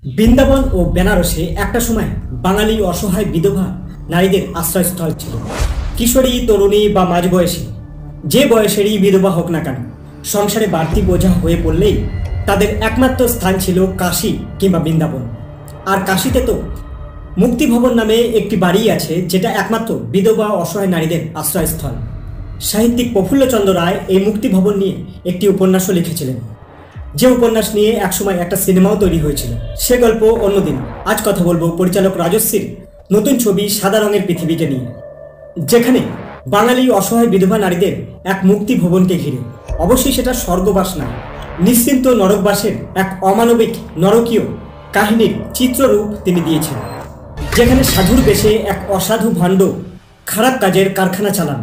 বৃন্দাবন ও বেনারসে একটা সময় বাঙালি অসহায় বিধবা নারীদের আশ্রয়স্থল ছিল। কিশোরী, তরুণী বা মাঝবয়সী যে বয়সেরই বিধবা হোক না কেন, সংসারে বাড়তি বোঝা হয়ে পড়লেই তাদের একমাত্র স্থান ছিল কাশী কিংবা বৃন্দাবন। আর কাশীতে তো মুক্তিভবন নামে একটি বাড়ি আছে, যেটা একমাত্র বিধবা অসহায় নারীদের আশ্রয়স্থল। সাহিত্যিক প্রফুল্লচন্দ্র রায় এই মুক্তিভবন নিয়ে একটি উপন্যাসও লিখেছিলেন, যে উপন্যাস নিয়ে একসময় একটা সিনেমাও তৈরি হয়েছিল। সে গল্প অন্যদিন। আজ কথা বলবো পরিচালক রাজশ্রীর নতুন ছবি সাদা রঙের পৃথিবীকে নিয়ে, যেখানে বাঙালি অসহায় বিধবা নারীদের এক মুক্তি ভবনকে ঘিরে। অবশ্যই সেটা স্বর্গবাস নয়, নিশ্চিন্ত নরকবাসের এক অমানবিক নরকীয় কাহিনীর চিত্ররূপ তিনি দিয়েছেন, যেখানে সাধুর বেশে এক অসাধু ভণ্ড খারাপ কাজের কারখানা চালান।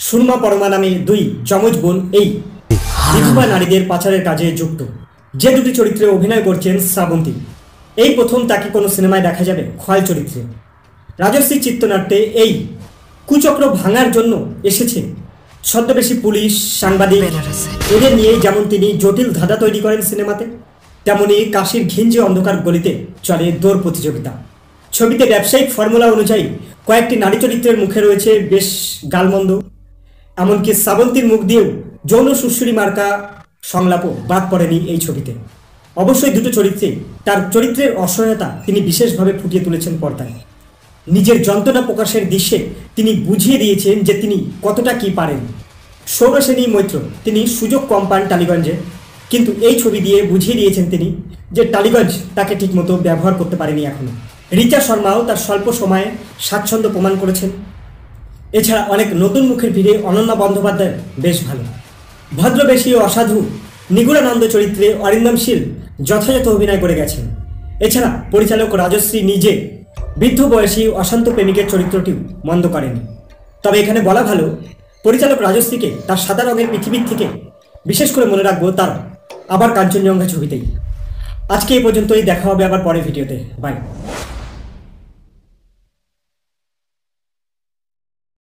সুরমা পরমা নামে দুই যমজ বোন এই বিধবা নারীদের পাচারের কাজে যুক্ত। যে দুটি চরিত্রে অভিনয় করছেন শ্রাবন্তী, এই প্রথম তাকে কোনো সিনেমায় দেখা যাবে খোয়াল চরিত্রে। রাজশ্রী চিত্রনাট্যে এই কুচক্র ভাঙার জন্য এসেছে ছদ্মবেশী পুলিশ, সাংবাদিক, এদের নিয়েই যেমন তিনি জটিল ধাঁধা তৈরি করেন সিনেমাতে, তেমনি কাশীর ঘিঞ্জে অন্ধকার গলিতে চলে দৌড় প্রতিযোগিতা। ছবিতে ব্যবসায়িক ফর্মুলা অনুযায়ী কয়েকটি নারী চরিত্রের মুখে রয়েছে বেশ গালমন্দ, এমনকি শ্রাবন্তীর মুখ দিয়েও যৌন সুশ্রী মার্কা সংলাপও বাদ পড়েনি এই ছবিতে। অবশ্যই দুটো চরিত্রে তার চরিত্রের অসহায়তা তিনি বিশেষভাবে ফুটিয়ে তুলেছেন পর্দায়। নিজের যন্ত্রণা প্রকাশের দৃশ্যে তিনি বুঝিয়ে দিয়েছেন যে তিনি কতটা কি পারেন। সৌরসেনী মৈত্র তিনি সুযোগ কম পান টালিগঞ্জে, কিন্তু এই ছবি দিয়ে বুঝিয়ে দিয়েছেন তিনি যে টালিগঞ্জ তাকে ঠিকমতো ব্যবহার করতে পারেনি এখনো। রিচা শর্মাও তার স্বল্প সময়ে স্বাচ্ছন্দ্য প্রমাণ করেছেন। এছাড়া অনেক নতুন মুখের ভিড়ে অনন্যা বন্দ্যোপাধ্যায় বেশ ভালো। ভদ্রবেশী ও অসাধু নিগুড়ানন্দ চরিত্রে অরিন্দম শীল যথাযথ অভিনয় করে গেছেন। এছাড়া পরিচালক রাজশ্রী নিজে বৃদ্ধ বয়সী অশান্ত প্রেমিকের চরিত্রটিও মন্দ করেনি। তবে এখানে বলা ভালো, পরিচালক রাজশ্রীকে তার সাদা রঙের পৃথিবীর থেকে বিশেষ করে মনে রাখবো তার আবার কাঞ্চনজঙ্ঘা ছবিতেই। আজকে এই পর্যন্তই, দেখা হবে আবার পরের ভিডিওতে। বাই।